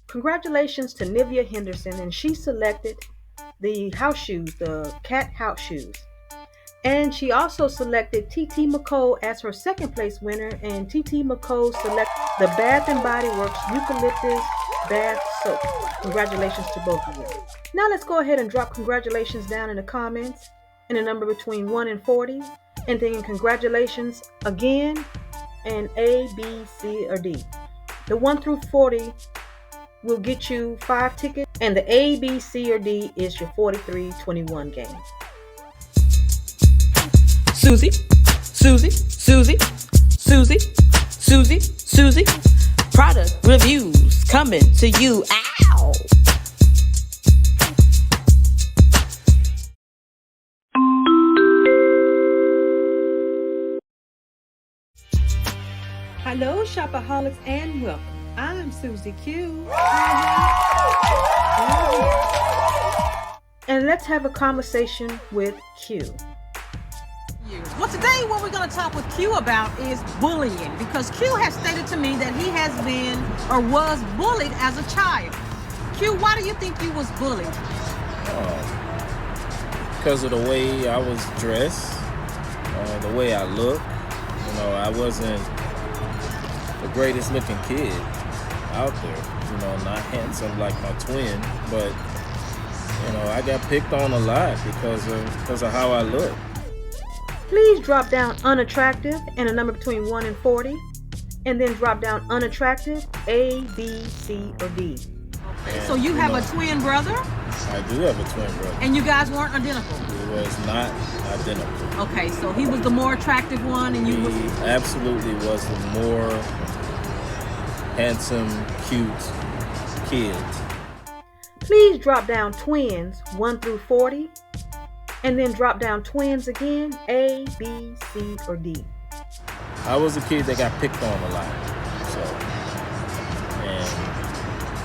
Congratulations to Nivea Henderson, and she selected the house shoes, the cat house shoes. And she also selected TT McCole as her second place winner, and TT McCole selected the Bath and Body Works Eucalyptus Bath Soap. Congratulations to both of you. Now let's go ahead and drop congratulations down in the comments in a number between 1 and 40, and then congratulations again and A, B, C, or D. The 1 through 40 will get you 5 tickets, and the A, B, C, or D is your 43-21 game. Susie, Susie, Susie, Susie, Susie, Susie. Product reviews coming to you. Ow! Hello, shopaholics, and welcome. I'm Susie-Q. And let's have a conversation with Q. Well, today what we're going to talk with Q about is bullying, because Q has stated to me that he has been or was bullied as a child. Q, why do you think you was bullied? Because of the way I was dressed, the way I looked. You know, I wasn't the greatest looking kid out there. You know, not handsome like my twin, but you know, I got picked on a lot because of how I look. Please drop down unattractive and a number between 1 and 40, and then drop down unattractive, A, B, C, or D. Okay, so you have a twin brother? I do have a twin brother. And you guys weren't identical? He was not identical. Okay, so he was the more attractive one, and He absolutely was the more handsome, cute kid. Please drop down twins 1 through 40, and then drop down twins again, A, B, C, or D. I was a kid that got picked on a lot.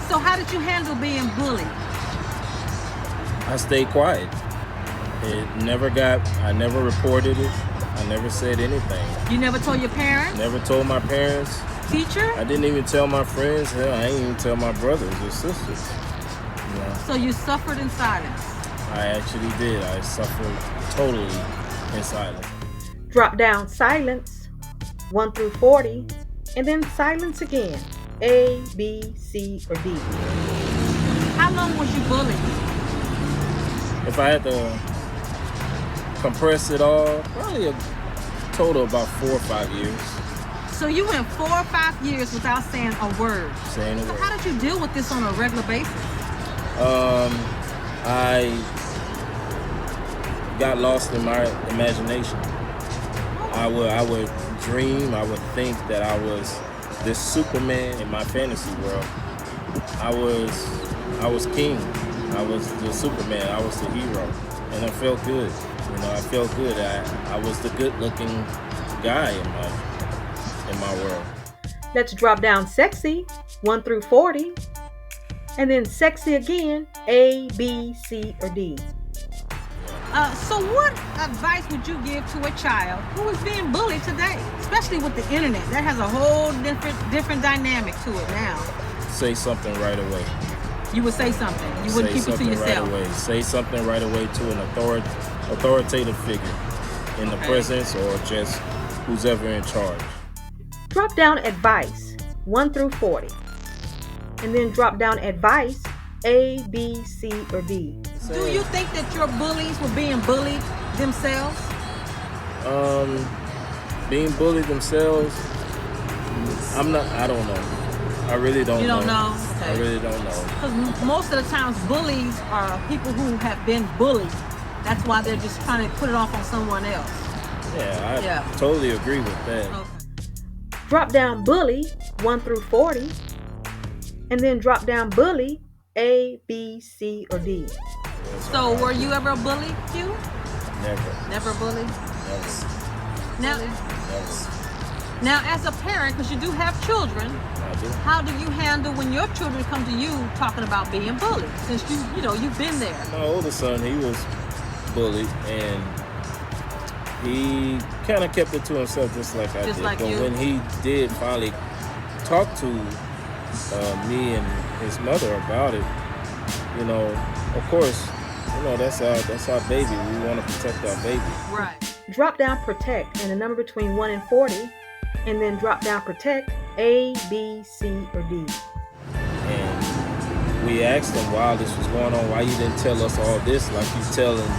So how did you handle being bullied? I stayed quiet. I never reported it. I never said anything. You never told your parents? Never told my parents. Teacher? I didn't even tell my friends. Hell, I didn't even tell my brothers or sisters. You know? So you suffered in silence? I actually did. I suffered totally in silence. Drop down silence 1 through 40, and then silence again, A, B, C, or D. How long was you bullied? If I had to compress it all, probably a total of about 4 or 5 years. So you went 4 or 5 years without saying a word. Saying a So word. how did you deal with this on a regular basis? I got lost in my imagination. I would dream, I would think that I was this Superman in my fantasy world. I was king. I was the Superman. I was the hero. And I felt good. You know, I felt good. I was the good looking guy in my world. Let's drop down sexy 1 through 40, and then sexy again, A, B, C, or D. So what advice would you give to a child who is being bullied today, especially with the internet? That has a whole different dynamic to it now. Say something right away. You would say something. You wouldn't keep it to yourself. Right away. Say something right away to an authoritative figure in the presence or just who's ever in charge. Drop down advice 1 through 40, and then drop down advice A, B, C, or D. Do you think that your bullies were being bullied themselves? Being bullied themselves, I don't know. I really don't know. You don't know? Okay. I really don't know. Because most of the times bullies are people who have been bullied. That's why they're just trying to put it off on someone else. Yeah, I totally agree with that. Okay. Drop down bully 1 through 40, and then drop down bully A, B, C, or D. So were you ever a bully, Q? Never. Never a bully? Never. Now as a parent, because you do have children, I do. how do you handle when your children come to you talking about being bullied? Since you've been there. My oldest son, he was bullied, and he kind of kept it to himself just like I did. Like but you. when he did finally talk to me and his mother about it. You know, of course, you know, that's our baby. We want to protect our baby. Right. Drop down protect and a number between 1 and 40, and then drop down protect A, B, C, or D. And we asked him while this was going on, why you didn't tell us all this like you telling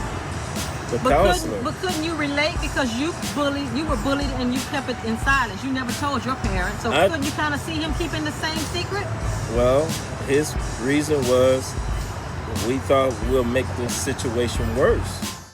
the counselor. But couldn't you relate because you were bullied and you kept it in silence. You never told your parents. So couldn't you kind of see him keeping the same secret? Well, his reason was we thought we'll make this situation worse.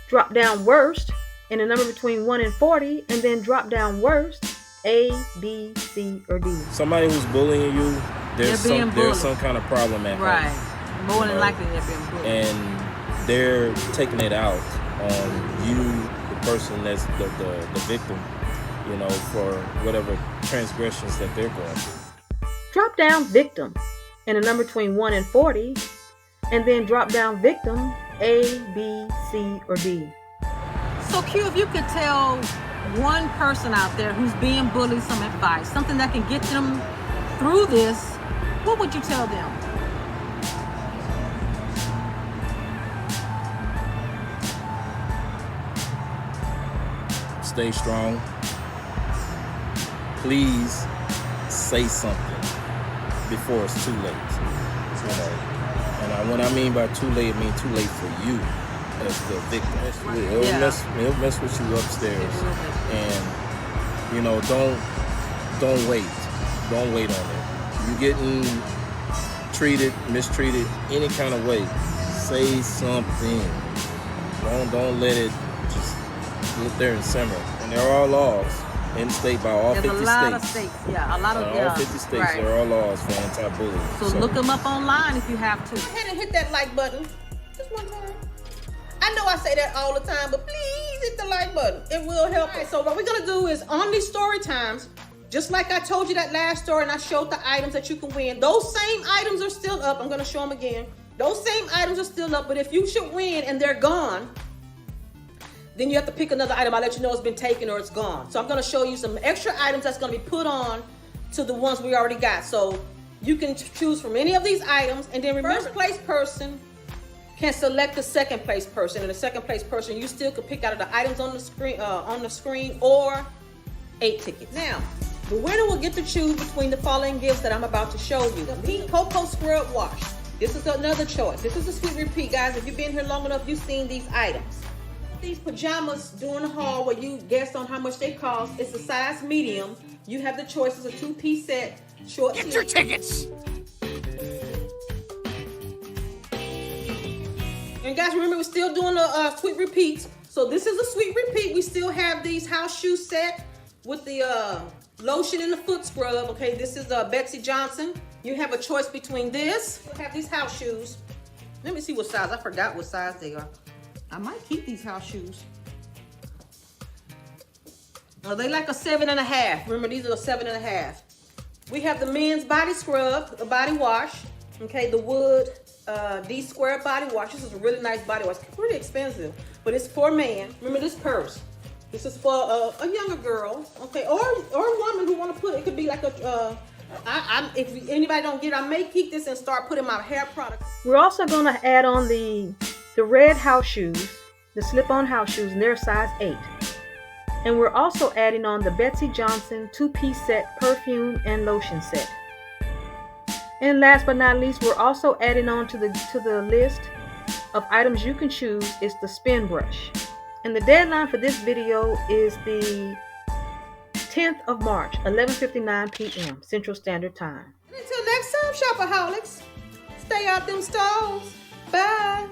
Drop down worst and a number between 1 and 40, and then drop down worst A, B, C, or D. Somebody who's bullying you, there's some kind of problem at home. Right. More than likely they're being bullied. And they're taking it out on you, the person that's the victim, you know, for whatever transgressions that they're going through. Drop down victim and a number between 1 and 40, and then drop down victim A, B, C, or D. So Q, if you could tell one person out there who's being bullied some advice, something that can get them through this, what would you tell them? Stay strong. Please say something before it's too late. You know? And when I mean by too late, I mean too late for you as the victim. It'll mess with you upstairs. And you know, don't wait. Don't wait on it. You getting mistreated any kind of way, say something. Don't let it just sit there and simmer. And there are laws in state by all 50 states. There's a lot of states. Yeah, a lot of all 50 states. Right. There are laws for anti-bullying. So look them up online if you have to. Go ahead and hit that like button. Just one time. I know I say that all the time, but please hit the like button. It will help. All right, so what we're gonna do is on these story times, just like I told you that last story and I showed the items that you can win, those same items are still up. I'm gonna show them again. Those same items are still up, but if you should win and they're gone, then you have to pick another item. I'll let you know it's been taken or it's gone. So I'm gonna show you some extra items that's gonna be put on to the ones we already got. So you can choose from any of these items, and then remember, first place person can select the second place person, and the second place person you still could pick out of the items on the screen or 8 tickets. Now, the winner will get to choose between the following gifts that I'm about to show you. The pink cocoa scrub wash. This is another choice. This is a sweet repeat, guys. If you've been here long enough, you've seen these items. These pajamas during the haul where you guessed on how much they cost. It's a size medium. You have the choices: a 2-piece set, short. Get your tickets. And guys, remember, we're still doing a sweet repeats. So this is a sweet repeat. We still have these house shoe set with the lotion and the foot scrub. Okay, this is Betsy Johnson. You have a choice between this. You have these house shoes. Let me see what size. I forgot what size they are. I might keep these house shoes. Are they like a 7.5? Remember, these are a 7.5. We have the men's body scrub, the body wash. Okay, the wood D-square body wash. This is a really nice body wash. It's pretty expensive, but it's for men. Remember this purse. This is for a younger girl, okay, or a woman who want to put it. Could be like a. If anybody don't get it, I may keep this and start putting my hair products. We're also going to add on the red house shoes, the slip-on house shoes, and they're size 8. And we're also adding on the Betsy Johnson 2-piece set perfume and lotion set. And last but not least, we're also adding on to the list of items you can choose is the spin brush. And the deadline for this video is the 10th of March, 11:59 p.m. Central Standard Time. Until next time, shopaholics, stay out them stalls. Bye.